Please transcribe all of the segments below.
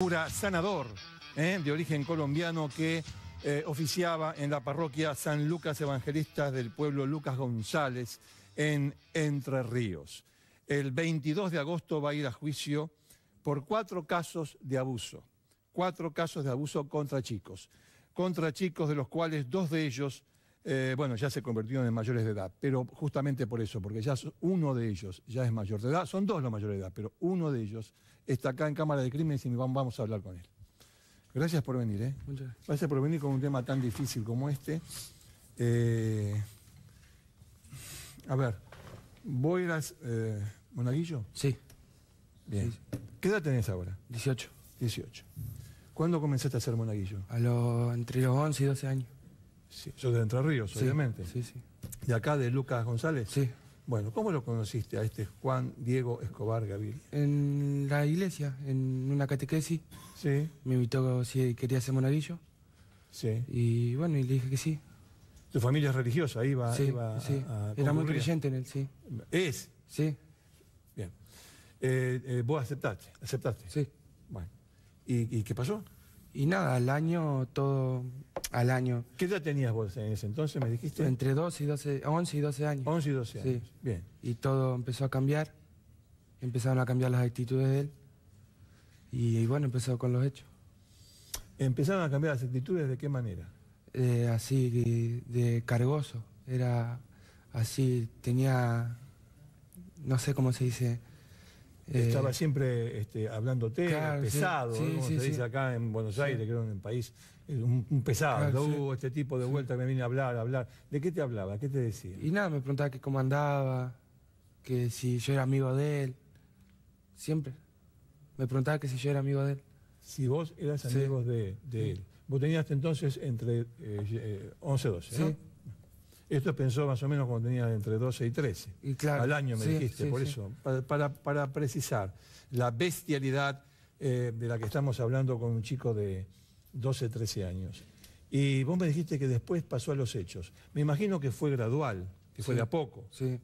Cura sanador, de origen colombiano que oficiaba en la parroquia San Lucas Evangelista del pueblo Lucas González en Entre Ríos. El 22 de agosto va a ir a juicio por 4 casos de abuso. 4 casos de abuso contra chicos de los cuales 2 de ellos, ya se convirtieron en mayores de edad, pero justamente por eso, porque ya uno de ellos ya es mayor de edad, son 2 los mayores de edad, pero uno de ellos está acá en Cámara de Crímenes y vamos a hablar con él. Gracias por venir, ¿eh? Muchas gracias. Gracias por venir con un tema tan difícil como este. A ver, ¿vos eras monaguillo? Sí. Bien. Sí. ¿Qué edad tenés ahora? 18. 18. ¿Cuándo comenzaste a ser monaguillo? Entre los 11 y 12 años. Sí, sos de Entre Ríos, Sí, obviamente. sí, sí. ¿De acá, de Lucas González? Sí. Bueno, ¿cómo lo conociste a este Juan Diego Escobar Gaviria? En la iglesia, en una catequesis, Sí, me invitó si quería ser monaguillo. sí. Y bueno, y le dije que sí. ¿Tu familia es religiosa? Iba Sí, sí. Era muy concurrir. creyente en él, sí. ¿Es? Sí, Bien. ¿Vos aceptaste? sí. Bueno. ¿Y qué pasó? Y nada, al año. ¿Qué edad tenías vos en ese entonces, me dijiste? Entre 12 y 12, 11 y 12 años. 11 y 12 años. Sí. Bien. Y todo empezó a cambiar. Empezaron a cambiar las actitudes de él. Y bueno, empezó con los hechos. ¿Empezaron a cambiar las actitudes de qué manera? Así de cargoso, era así, tenía, no sé cómo se dice. Estaba siempre hablándote, claro, pesado, sí, como sí, se dice sí. acá en Buenos Aires, Sí. creo en el país, un pesado. Claro, sí. Este tipo de vuelta que me viene a hablar. ¿De qué te hablaba? ¿Qué te decía? Y nada, me preguntaba que cómo andaba, que si yo era amigo de él, siempre. Me preguntaba que si yo era amigo de él. Si vos eras Sí. amigos de él. Vos tenías hasta entonces entre 11 y 12, ¿no? Sí. Esto pensó más o menos cuando tenías entre 12 y 13. Y claro, Al año me sí, dijiste, sí, por sí. eso. Para precisar la bestialidad de la que estamos hablando con un chico de 12, 13 años. Y vos me dijiste que después pasó a los hechos. Me imagino que fue gradual, que fue Sí. de a poco. Sí.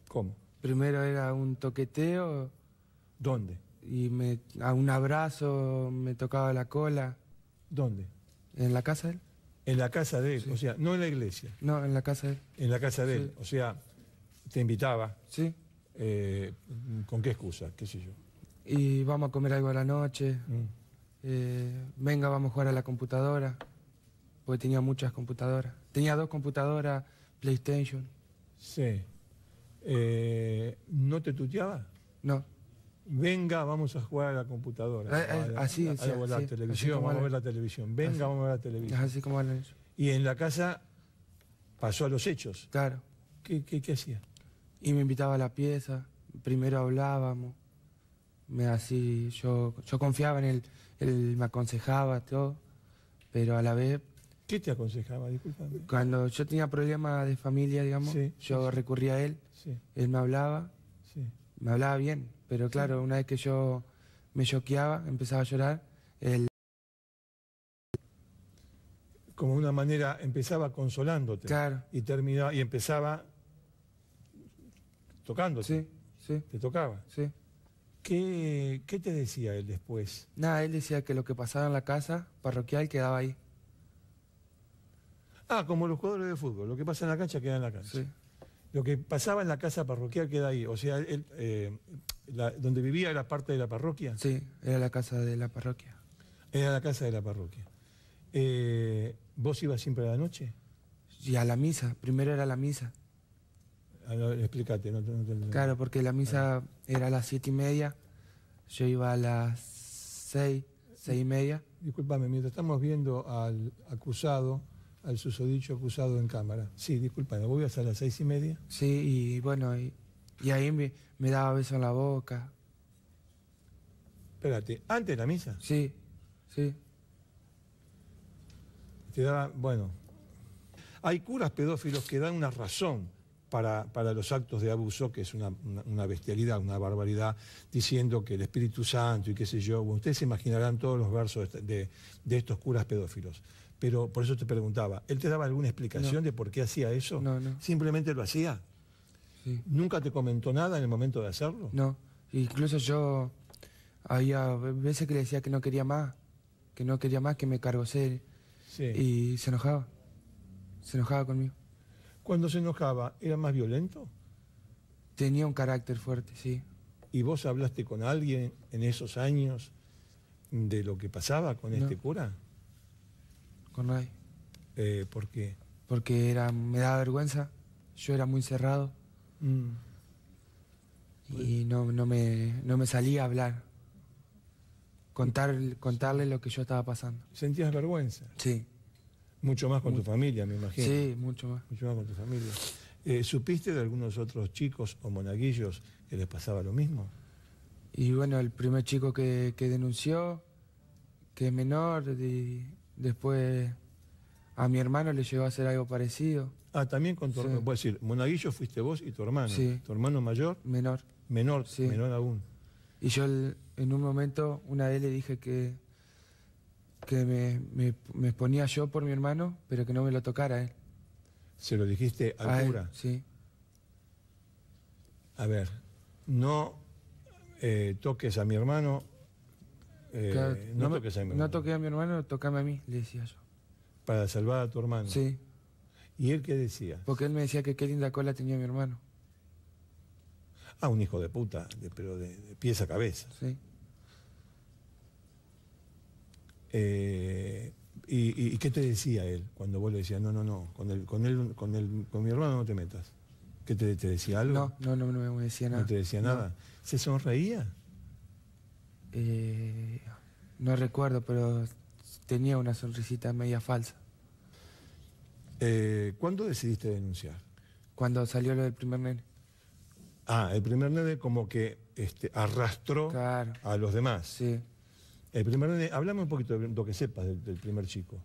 ¿Cómo? Primero era un toqueteo ¿Dónde? y a un abrazo, me tocaba la cola. ¿Dónde? ¿En la casa de él? En la casa de él, Sí. o sea, no en la iglesia, No, en la casa de él. en la casa de Sí. él. O sea, te invitaba. Sí. ¿Con qué excusa? ¿Qué sé yo? Y vamos a comer algo a la noche. Mm. Venga, vamos a jugar a la computadora. Porque tenía muchas computadoras. Tenía 2 computadoras, PlayStation. Sí. ¿No te tuteaba? No. Venga, vamos a jugar a la computadora. Así a decía, la sí, televisión, así como vamos a ver hablan. la televisión. Venga, Así. vamos a ver la Es televisión. así como hablan ellos. Y en la casa pasó a los hechos. Claro. ¿Qué hacía? Y me invitaba a la pieza. Primero hablábamos. Yo confiaba en él. Él me aconsejaba todo. Pero a la vez, ¿Qué te aconsejaba? Discúlpame. cuando yo tenía problemas de familia, digamos, Sí, yo sí. recurría a él. Sí, Él me hablaba bien. Pero claro, una vez que yo me choqueaba, empezaba a llorar, él... como una manera, empezaba consolándote. Claro. Y empezaba tocándote. Sí, sí, Te tocaba. sí. ¿Qué te decía él después? Nada, él decía que lo que pasaba en la casa parroquial quedaba ahí. Como los jugadores de fútbol. Lo que pasa en la cancha queda en la cancha. Sí, Lo que pasaba en la casa parroquial queda ahí. O sea, donde vivía era parte de la parroquia. sí, era la casa de la parroquia. Era la casa de la parroquia. ¿Vos ibas siempre a la noche? Y a la misa, primero era la misa. Explícate. No. Claro, porque la misa era a las 7:30, yo iba a las 6:30. Discúlpame, mientras estamos viendo al acusado, al susodicho acusado en cámara. Sí, discúlpame, ¿vos ibas a las 6:30? Sí, y bueno, y ahí me daba beso en la boca. Espérate, ¿antes de la misa? Sí, sí. Te daba, bueno. Hay curas pedófilos que dan una razón para los actos de abuso, que es una bestialidad, una barbaridad, diciendo que el Espíritu Santo y qué sé yo. Bueno, ustedes se imaginarán todos los versos de estos curas pedófilos. Pero por eso te preguntaba, ¿él te daba alguna explicación de por qué hacía eso? No, no. ¿Simplemente lo hacía? Sí. ¿Nunca te comentó nada en el momento de hacerlo? No, incluso yo Había veces que le decía que no quería más, que me cargó ser. Sí. Y se enojaba. Se enojaba conmigo. Cuando se enojaba, ¿era más violento? Tenía un carácter fuerte, sí. ¿Y vos hablaste con alguien en esos años de lo que pasaba con este No. cura? Con nadie. ¿Por qué? Porque me daba vergüenza. Yo era muy cerrado. Y no me salía a hablar. Contarle lo que yo estaba pasando. ¿Sentías vergüenza? Sí. Mucho más con tu familia, me imagino. Sí, mucho más. Mucho más con tu familia. ¿Supiste de algunos otros chicos o monaguillos que les pasaba lo mismo? Y bueno, el primer chico que denunció, que es menor, y después a mi hermano le llegó a hacer algo parecido. Ah, también con tu hermano. Puedo decir, monaguillo fuiste vos y tu hermano. Sí. ¿Tu hermano mayor? Menor. Menor, Sí. menor aún. Y yo en un momento, una vez le dije que me exponía yo por mi hermano, pero que no me lo tocara él. ¿Se lo dijiste A al él, cura? sí. A ver, no toques a mi hermano. Claro, no toques a mi hermano. No toqué a mi hermano, tocame a mí, le decía yo. Para salvar a tu hermano. Sí, ¿Y él qué decía? porque él me decía que qué linda cola tenía mi hermano. Ah, un hijo de puta, pero de pies a cabeza. Sí. ¿Y qué te decía él cuando vos le decías, no, con mi hermano no te metas? ¿Qué te decía algo? No me decía nada. ¿No te decía nada? ¿Se sonreía? No recuerdo, pero tenía una sonrisita media falsa. ¿Cuándo decidiste denunciar? Cuando salió lo del primer nene. Ah, el primer nene como que arrastró Claro. a los demás. Sí. El primer nene, hablame un poquito de lo que sepas del primer chico.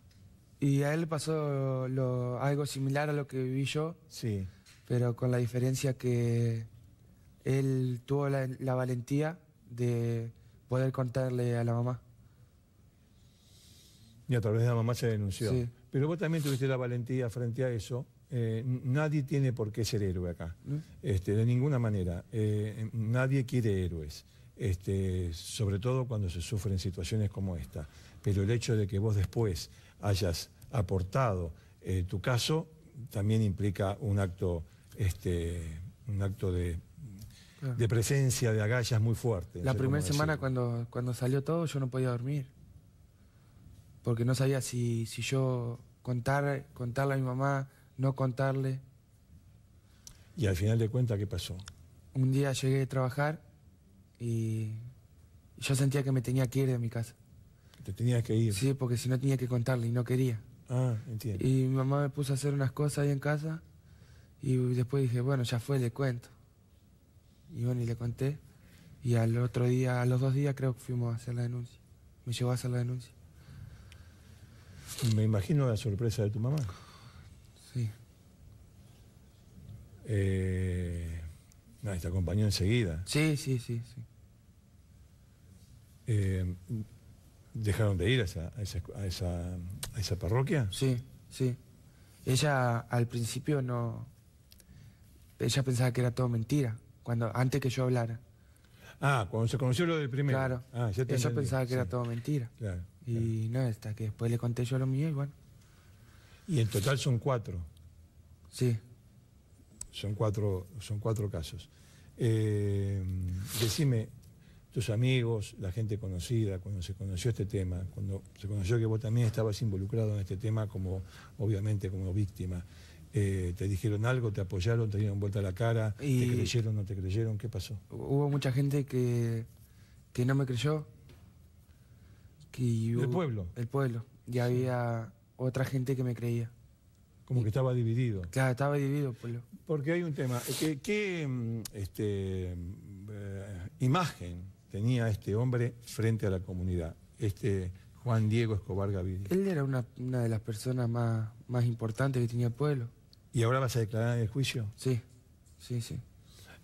Y a él le pasó algo similar a lo que viví yo, Sí. pero con la diferencia que él tuvo la valentía de poder contarle a la mamá. Y a través de la mamá se denunció. Sí. Pero vos también tuviste la valentía frente a eso. Nadie tiene por qué ser héroe acá. De ninguna manera. Nadie quiere héroes. Sobre todo cuando se sufren situaciones como esta. Pero el hecho de que vos después hayas aportado tu caso también implica un acto de presencia, de agallas muy fuerte. La primera semana cuando salió todo yo no podía dormir. Porque no sabía si yo contarle a mi mamá, no contarle. Y al final de cuentas, ¿qué pasó? Un día llegué a trabajar y yo sentía que me tenía que ir de mi casa. Te tenías que ir. Sí, porque si no tenía que contarle y no quería. Ah, entiendo. Y mi mamá me puso a hacer unas cosas ahí en casa y después dije, bueno, ya fue, le cuento. Y bueno, y le conté. Y al otro día, a los 2 días creo que fuimos a hacer la denuncia. Me llevó a hacer la denuncia. Me imagino la sorpresa de tu mamá. Sí. Te acompañó enseguida. Sí. ¿Dejaron de ir a esa parroquia? Sí. Ella al principio no... Ella pensaba que era todo mentira, antes que yo hablara. Ah, cuando se conoció lo del primero. Claro. Ah, ya te Ella entendí. pensaba que era Sí. todo mentira. Claro. Y no, hasta que después le conté yo lo mío y bueno. Y en total son 4. Sí. Son cuatro casos. Decime, tus amigos, la gente conocida, cuando se conoció este tema, cuando se conoció que vos también estabas involucrado en este tema obviamente como víctima, ¿te dijeron algo, te apoyaron, te dieron vuelta la cara, te creyeron, no te creyeron? ¿Qué pasó? Hubo mucha gente que no me creyó. ¿El pueblo? El pueblo. Y había otra gente que me creía. Como que estaba dividido. Claro, estaba dividido el pueblo. Porque hay un tema. ¿Qué imagen tenía este hombre frente a la comunidad? Juan Diego Escobar Gaviria. Él era una de las personas más importantes que tenía el pueblo. ¿Y ahora vas a declarar en el juicio? Sí.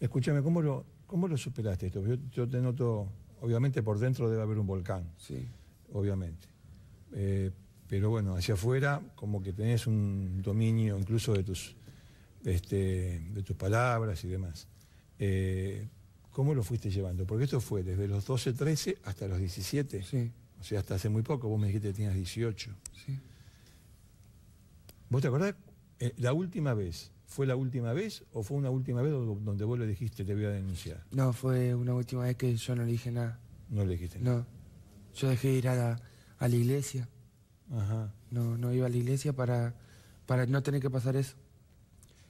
Escúchame, ¿cómo lo superaste esto? Yo te noto, obviamente por dentro debe haber un volcán. Sí. Obviamente. Pero bueno, hacia afuera como que tenés un dominio incluso de tus palabras y demás. ¿Cómo lo fuiste llevando? Porque esto fue desde los 12, 13 hasta los 17. Sí, O sea, hasta hace muy poco, vos me dijiste que tenías 18. sí. ¿Vos te acordás? ¿La última vez fue la última vez o fue una última vez donde vos le dijiste te voy a denunciar? No, fue una última vez que yo no le dije nada. No le dijiste nada. No, yo dejé de ir a la iglesia. Ajá. No iba a la iglesia para no tener que pasar eso.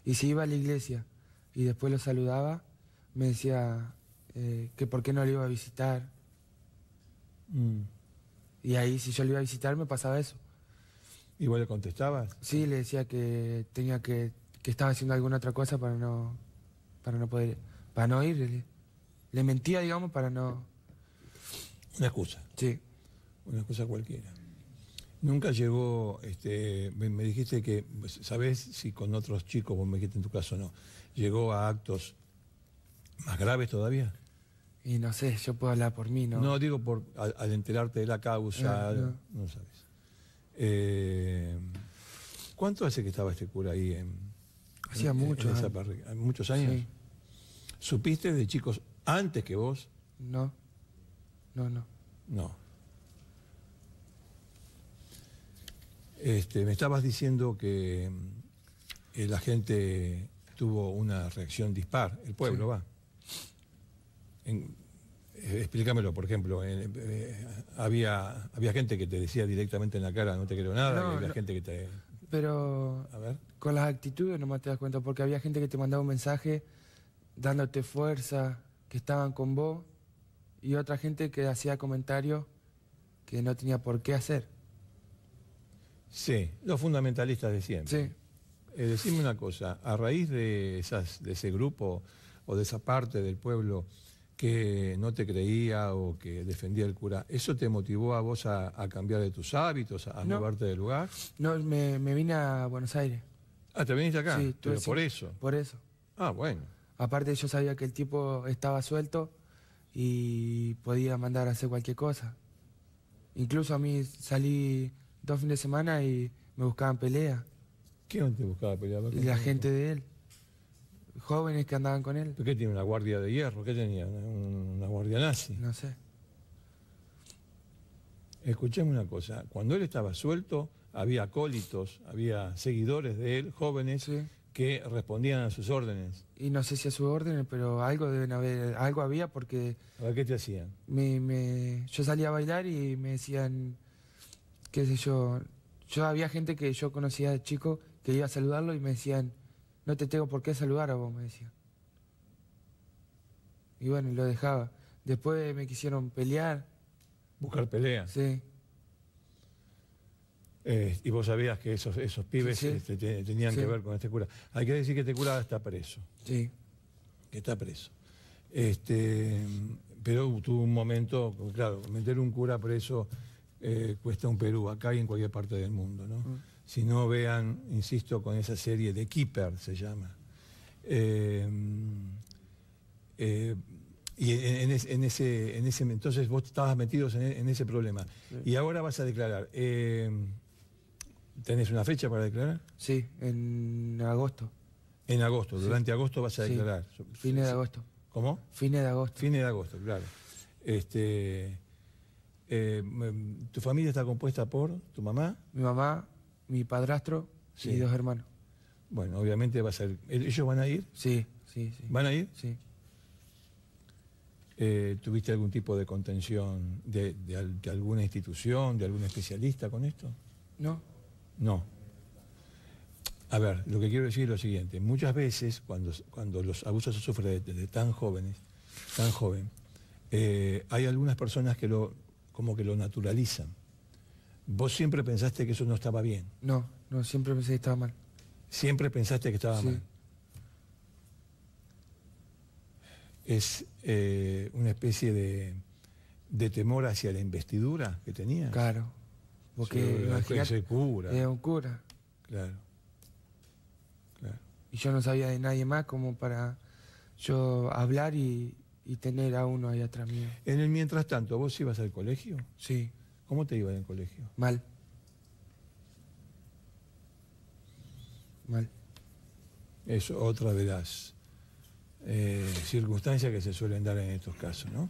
Y si iba a la iglesia y después lo saludaba, me decía que por qué no lo iba a visitar. Mm. Y ahí si yo lo iba a visitar me pasaba eso. ¿Y vos le contestabas? Sí, le decía que tenía que estaba haciendo alguna otra cosa para no poder, para no ir. Le mentía, digamos, para no... Una excusa. Sí. Una excusa cualquiera. Nunca llegó, me dijiste que, ¿sabés si con otros chicos, vos me dijiste en tu caso no, llegó a actos más graves todavía? Y no sé, yo puedo hablar por mí, ¿no? No, digo al enterarte de la causa, no sabes. ¿Cuánto hace que estaba este cura ahí Hacía muchos esa años. parroquia? ¿Muchos años? Sí. ¿Supiste de chicos antes que vos? No. No. Me estabas diciendo que la gente tuvo una reacción dispar, el pueblo Sí. va. Explícamelo, por ejemplo, había gente que te decía directamente en la cara no te quiero nada, No, y había no. gente que te... Pero A ver. con las actitudes nomás te das cuenta, porque había gente que te mandaba un mensaje dándote fuerza, que estaban con vos, y otra gente que hacía comentarios que no tenía por qué hacer. Sí, los fundamentalistas de siempre. Sí. Decime una cosa, a raíz de ese grupo o de esa parte del pueblo que no te creía o que defendía el cura, ¿eso te motivó a vos a cambiar de tus hábitos, a No. moverte del lugar? No, me vine a Buenos Aires. Ah, ¿te viniste acá? Sí, Pero sí, por eso. Por eso. Ah, bueno. Aparte yo sabía que el tipo estaba suelto y podía mandar a hacer cualquier cosa. Incluso a mí salí 2 fines de semana y me buscaban pelea. ¿Quién te buscaba pelear? Y la gente de él. Jóvenes que andaban con él. ¿Por qué tiene una guardia de hierro? ¿Qué tenía? ¿Una guardia nazi? No sé. Escuchame una cosa, cuando él estaba suelto, había acólitos, había seguidores de él, jóvenes, Sí. que respondían a sus órdenes. Y no sé si a sus órdenes, pero algo deben haber, algo había porque A ver, ¿qué te hacían? yo salía a bailar y me decían, qué sé yo, había gente que yo conocía de chico que iba a saludarlo y me decían, no te tengo por qué saludar a vos, me decían. Y bueno, lo dejaba. Después me quisieron pelear, Buscar peleas. sí, Y vos sabías que esos pibes Sí. tenían Sí. que ver con este cura. Hay que decir que este cura está preso, sí, que está preso. Pero tuvo un momento, claro, meter un cura preso cuesta un Perú, acá y en cualquier parte del mundo, ¿no? Si no vean, insisto, con esa serie de Keeper, se llama. Y entonces vos estabas metidos en ese problema. Sí. Y ahora vas a declarar. ¿Tenés una fecha para declarar? sí, en agosto, En agosto, Sí. durante agosto vas a Sí. declarar. fines de agosto, ¿Cómo? fines de agosto. Fines de agosto, claro. ¿Tu familia está compuesta por tu mamá? Mi mamá, mi padrastro Sí. y 2 hermanos. Bueno, obviamente va a ser... ¿Ellos van a ir? Sí. ¿Van a ir? Sí. ¿Tuviste algún tipo de contención de alguna institución, de algún especialista con esto? ¿No? No. A ver, lo que quiero decir es lo siguiente. Muchas veces, cuando los abusos se sufren desde tan joven, hay algunas personas que como que lo naturalizan. Vos siempre pensaste que eso no estaba bien. No, siempre pensé que estaba mal. Siempre pensaste que estaba Sí. mal. Es una especie de temor hacia la investidura que tenías. Claro. Porque imagínate, ese cura. era un cura. Claro. Claro. Y yo no sabía de nadie más como para yo hablar y tener a uno ahí atrás mío. En el mientras tanto, ¿vos ibas al colegio? Sí, ¿Cómo te iba en el colegio? mal. Mal. Es otra de las circunstancias que se suelen dar en estos casos, ¿no?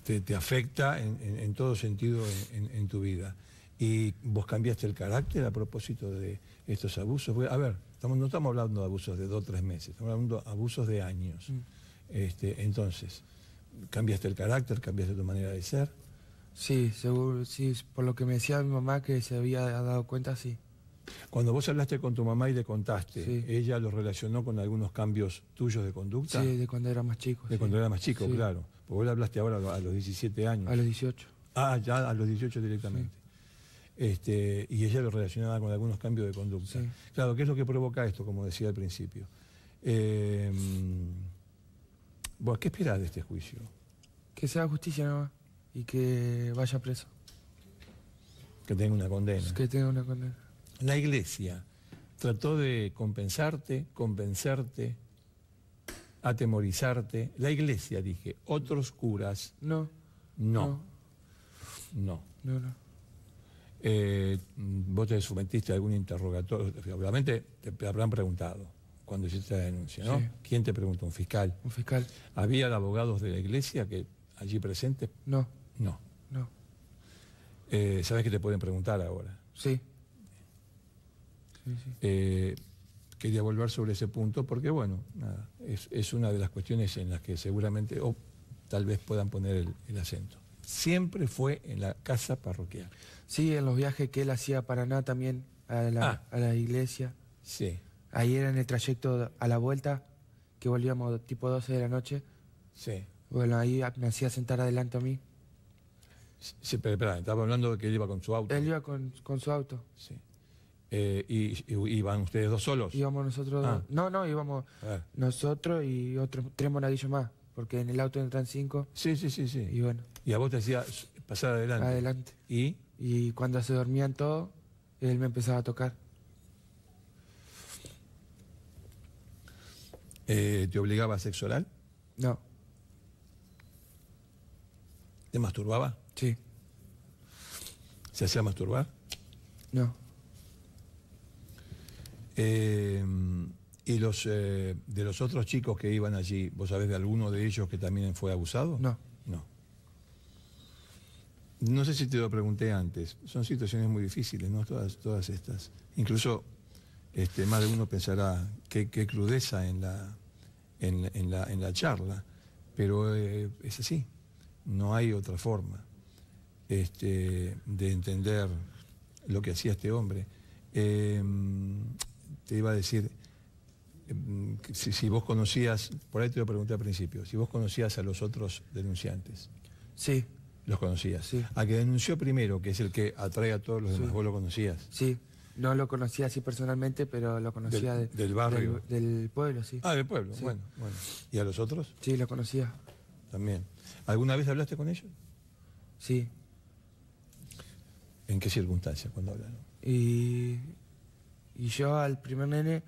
Te afecta en todo sentido en tu vida. ¿Y vos cambiaste el carácter a propósito de estos abusos? Porque, a ver, no estamos hablando de abusos de 2 o 3 meses, estamos hablando de abusos de años. Entonces, ¿cambiaste el carácter? ¿Cambiaste tu manera de ser? Sí, seguro, sí, por lo que me decía mi mamá que se había dado cuenta, sí. Cuando vos hablaste con tu mamá y le contaste, Sí. ¿ella lo relacionó con algunos cambios tuyos de conducta? Sí, de cuando era más chico. De sí. cuando era más chico, Sí. claro. Porque vos le hablaste ahora a los 17 años. A los 18. Ah, ya a los 18 directamente. Y ella lo relacionaba con algunos cambios de conducta. Sí. Claro, ¿qué es lo que provoca esto, como decía al principio? Bueno, ¿qué esperás de este juicio? Que se haga justicia nada más y que vaya preso. Que tenga una condena. Que tenga una condena. La iglesia trató de compensarte, convencerte, atemorizarte. La iglesia, dije, otros curas, No. no. No. No, no. Vos te sometiste a algún interrogatorio, obviamente te habrán preguntado cuando hiciste la denuncia, ¿no? Sí. ¿Quién te preguntó? ¿Un fiscal? Un fiscal. ¿Había abogados de la iglesia que allí presentes? No. No. No. ¿Sabés que te pueden preguntar ahora? Sí. Sí, sí. Quería volver sobre ese punto porque, bueno, nada, es una de las cuestiones en las que seguramente, o tal vez puedan poner el acento. Siempre fue en la casa parroquial. Sí, en los viajes que él hacía a Paraná también, a la iglesia. Sí, Ahí era en el trayecto a la vuelta, que volvíamos tipo 12 de la noche. sí. Bueno, ahí me hacía sentar adelante a mí. Sí, pero espera, estaba hablando de que él iba con su auto. Él iba con su auto. Sí. ¿Y iban ustedes dos solos? Íbamos nosotros... Ah. No, íbamos A ver. nosotros y otros 3 monaguillos más, porque en el auto entran 5 Sí. y bueno, Y a vos te hacía pasar adelante. adelante. ¿Y? Y cuando se dormían todos, él me empezaba a tocar. ¿Te obligaba a sexo oral? No, ¿Te masturbaba? sí, ¿Se hacía masturbar? no, ¿Y de los otros chicos que iban allí, vos sabés de alguno de ellos que también fue abusado? no. No. No sé si te lo pregunté antes. Son situaciones muy difíciles, ¿no? Todas estas. Incluso más de uno pensará qué crudeza en la charla, pero es así. No hay otra forma de entender lo que hacía este hombre. Te iba a decir, si vos conocías, por ahí te lo pregunté al principio, si vos conocías a los otros denunciantes. Sí, ¿Los conocías? Sí. A que denunció primero, que es el que atrae a todos los demás, Sí. ¿vos lo conocías? sí. No lo conocía así personalmente, pero lo conocía Del barrio. Del pueblo, sí. Ah, del pueblo, Sí. bueno. ¿Y a los otros? Sí, lo conocía. También. ¿Alguna vez hablaste con ellos? Sí. ¿En qué circunstancias cuando hablaron? Y yo al primer nene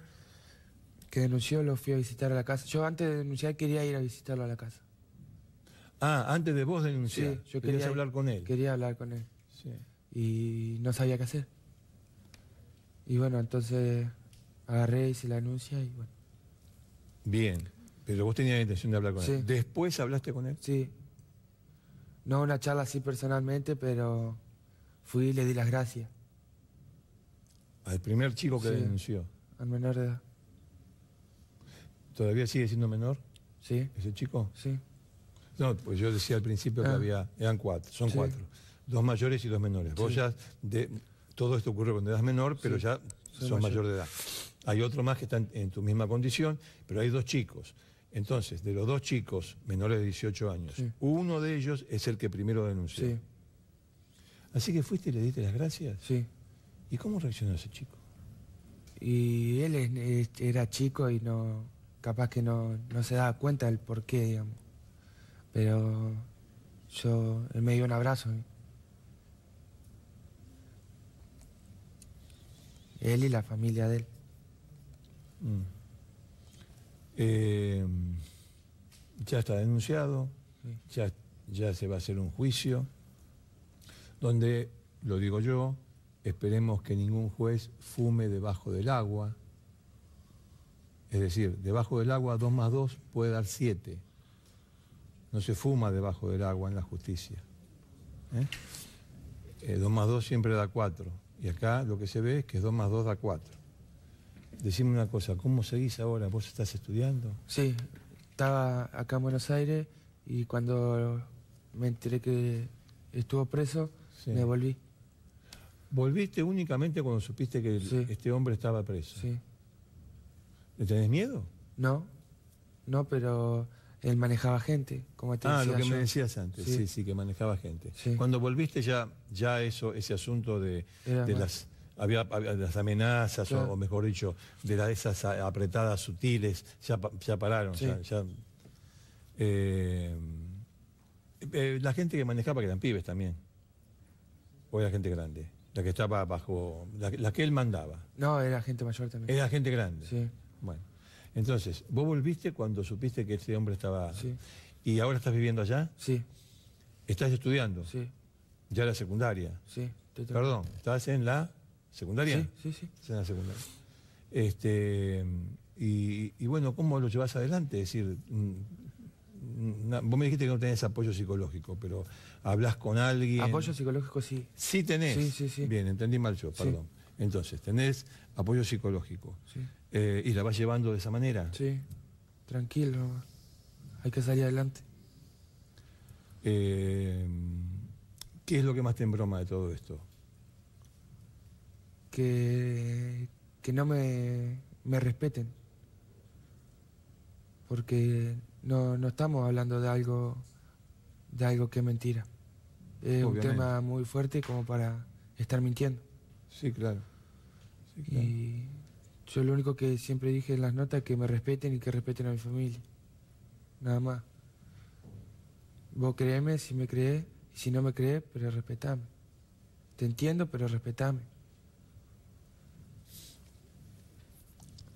que denunció lo fui a visitar a la casa. Yo antes de denunciar quería ir a visitarlo a la casa. Ah, antes de vos denunciar. Sí, yo querías quería hablar con él. Quería hablar con él. Sí. Y no sabía qué hacer. Y bueno, entonces agarré, hice la denuncia y bueno. Bien, pero vos tenías la intención de hablar con Sí. él. ¿Después hablaste con él? Sí. No una charla así personalmente, pero fui y le di las gracias Al primer chico que Sí. denunció. al menor de edad. ¿Todavía sigue siendo menor Sí, ese chico? sí, No, pues yo decía al principio que eran 4, son Sí. 4. 2 mayores y 2 menores. Vos Sí. ya, todo esto ocurre cuando eras menor, pero Sí. ya Soy sos mayor. mayor de edad. Hay otro más que están en tu misma condición, pero hay 2 chicos. Entonces, de los 2 chicos menores de 18 años, Sí. uno de ellos es el que primero denunció. sí, Así que fuiste y le diste las gracias. sí. ¿Y cómo reaccionó ese chico? Y él era chico y no, capaz que no se daba cuenta del por qué, digamos. Pero él me dio un abrazo. Él y la familia de él. Ya está denunciado, Sí. ya se va a hacer un juicio, donde, lo digo yo, esperemos que ningún juez fume debajo del agua, Es decir, debajo del agua 2 más 2 puede dar 7. No se fuma debajo del agua en la justicia. 2 más 2 siempre da 4. Y acá lo que se ve es que 2 más 2 da 4. Decime una cosa, ¿cómo seguís ahora? ¿Vos estás estudiando? Sí, estaba acá en Buenos Aires y cuando me enteré que estuvo preso, Sí. me volví. ¿Volviste únicamente cuando supiste que Sí. este hombre estaba preso? Sí. ¿Le tenés miedo? No, pero él manejaba gente, como te decía Lo que yo. me decías antes, Sí. sí, que manejaba gente. Sí. Cuando volviste ya ese asunto de Más. había las amenazas, Claro. o mejor dicho, de esas apretadas sutiles, ya pararon. Sí. La gente que manejaba, que eran pibes también, o era gente grande, la que estaba bajo, la que él mandaba, No, era gente mayor también. era gente grande. Sí, Bueno, entonces, vos volviste cuando supiste que este hombre estaba... sí, ¿Y ahora estás viviendo allá? sí, ¿Estás estudiando? sí, Ya la secundaria. sí. Perdón, ¿estás en la secundaria? Sí, sí, sí. Estás en la secundaria. Y bueno, ¿cómo lo llevas adelante? Es decir, vos me dijiste que no tenés apoyo psicológico, pero hablas con alguien... Apoyo psicológico, sí. Sí tenés. Sí, sí, sí. Bien, entendí mal yo, perdón. Entonces, tenés apoyo psicológico. Sí. ¿Y la vas llevando de esa manera? Sí, tranquilo, nomás. Hay que salir adelante. ¿Qué es lo que más te embroma de todo esto? Que no me respeten. Porque no estamos hablando de algo que es mentira. Es un Obviamente. tema muy fuerte como para estar mintiendo. Sí, claro. Sí, claro. Y yo lo único que siempre dije en las notas es que me respeten y que respeten a mi familia. Nada más. Vos créeme si me creés, y si no me creés, pero respetame. Te entiendo, pero respetame.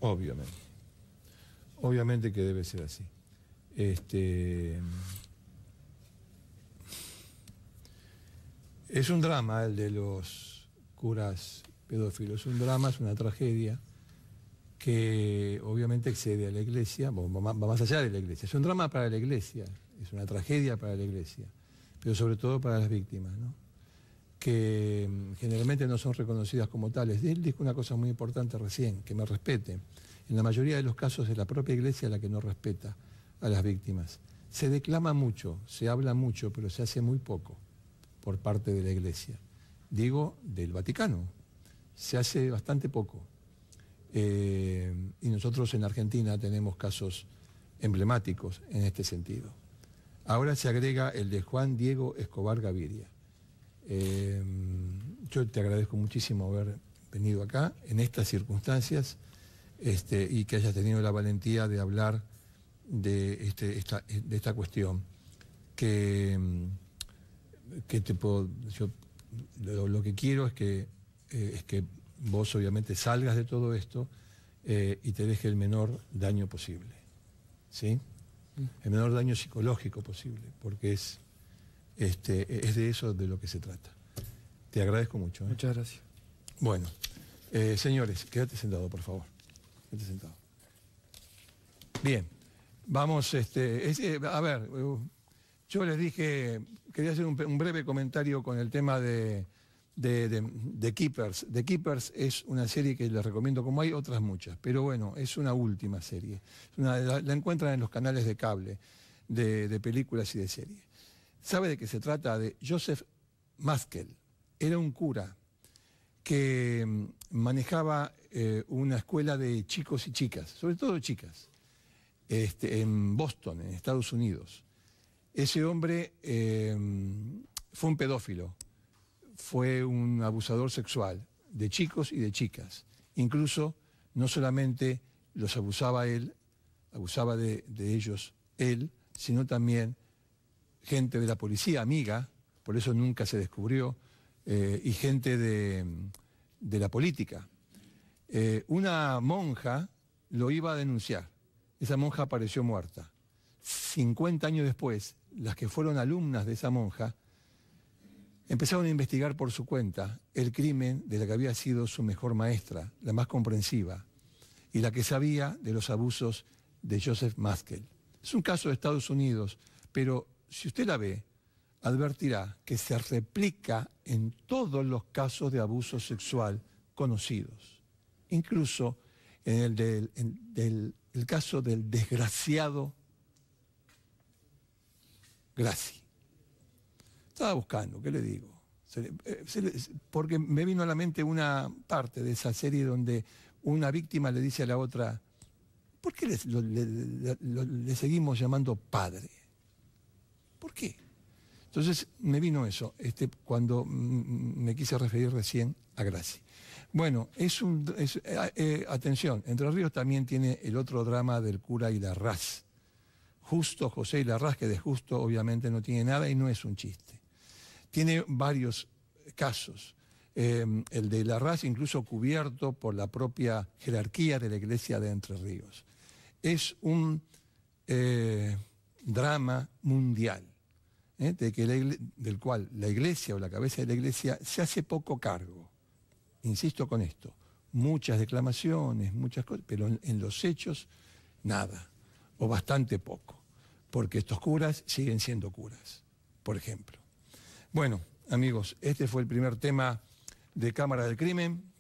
Obviamente. Obviamente que debe ser así. Es un drama el de los curas pedófilos. Es un drama, es una tragedia que obviamente excede a la iglesia, va más allá de la iglesia. Es un drama para la iglesia, es una tragedia para la iglesia, pero sobre todo para las víctimas, ¿no? Que generalmente no son reconocidas como tales. Él dijo una cosa muy importante recién, que me respeten. En la mayoría de los casos es la propia iglesia la que no respeta a las víctimas. Se declama mucho, se habla mucho, pero se hace muy poco por parte de la iglesia. Digo, del Vaticano. Se hace bastante poco. Y nosotros en Argentina tenemos casos emblemáticos en este sentido. Ahora se agrega el de Juan Diego Escobar Gaviria. Yo te agradezco muchísimo haber venido acá en estas circunstancias y que hayas tenido la valentía de hablar de esta cuestión que te puedo, lo que quiero es que vos obviamente salgas de todo esto y te deje el menor daño posible, ¿sí? El menor daño psicológico posible, porque es de eso de lo que se trata. Te agradezco mucho. Muchas gracias. Bueno, señores, quédate sentado, por favor. Quédate sentado. Bien, vamos, a ver, yo les dije, quería hacer un breve comentario con el tema de Keepers. The Keepers es una serie que les recomiendo, como hay otras muchas, pero bueno, es una última serie. La encuentran en los canales de cable, de películas y de series. ¿Sabe de qué se trata? De Joseph Maskell. Era un cura que manejaba una escuela de chicos y chicas, sobre todo chicas, en Boston, en Estados Unidos. Ese hombre fue un pedófilo, fue un abusador sexual de chicos y de chicas. Incluso no solamente los abusaba él, abusaba de ellos él, sino también gente de la policía, amiga, por eso nunca se descubrió, y gente de la política. Una monja lo iba a denunciar. Esa monja apareció muerta. 50 años después, las que fueron alumnas de esa monja empezaron a investigar por su cuenta el crimen de la que había sido su mejor maestra, la más comprensiva. y la que sabía de los abusos de Joseph Maskell. Es un caso de Estados Unidos, pero si usted la ve, advertirá que se replica en todos los casos de abuso sexual conocidos, incluso en el caso del desgraciado Gracie. Estaba buscando, ¿qué le digo? Porque me vino a la mente una parte de esa serie donde una víctima le dice a la otra, ¿por qué le seguimos llamando padre? ¿Por qué? Entonces me vino eso, cuando me quise referir recién a Gracie. Bueno, atención, Entre Ríos también tiene el otro drama del cura y Larraz. Justo José y Larraz, que de justo obviamente no tiene nada y no es un chiste. Tiene varios casos. El de Larraz incluso cubierto por la propia jerarquía de la Iglesia de Entre Ríos. Es un drama mundial, del cual la Iglesia o la cabeza de la Iglesia se hace poco cargo. Insisto con esto, muchas declamaciones, muchas cosas, pero en los hechos nada, o bastante poco, porque estos curas siguen siendo curas, por ejemplo. Bueno, amigos, este fue el primer tema de Cámara del Crimen.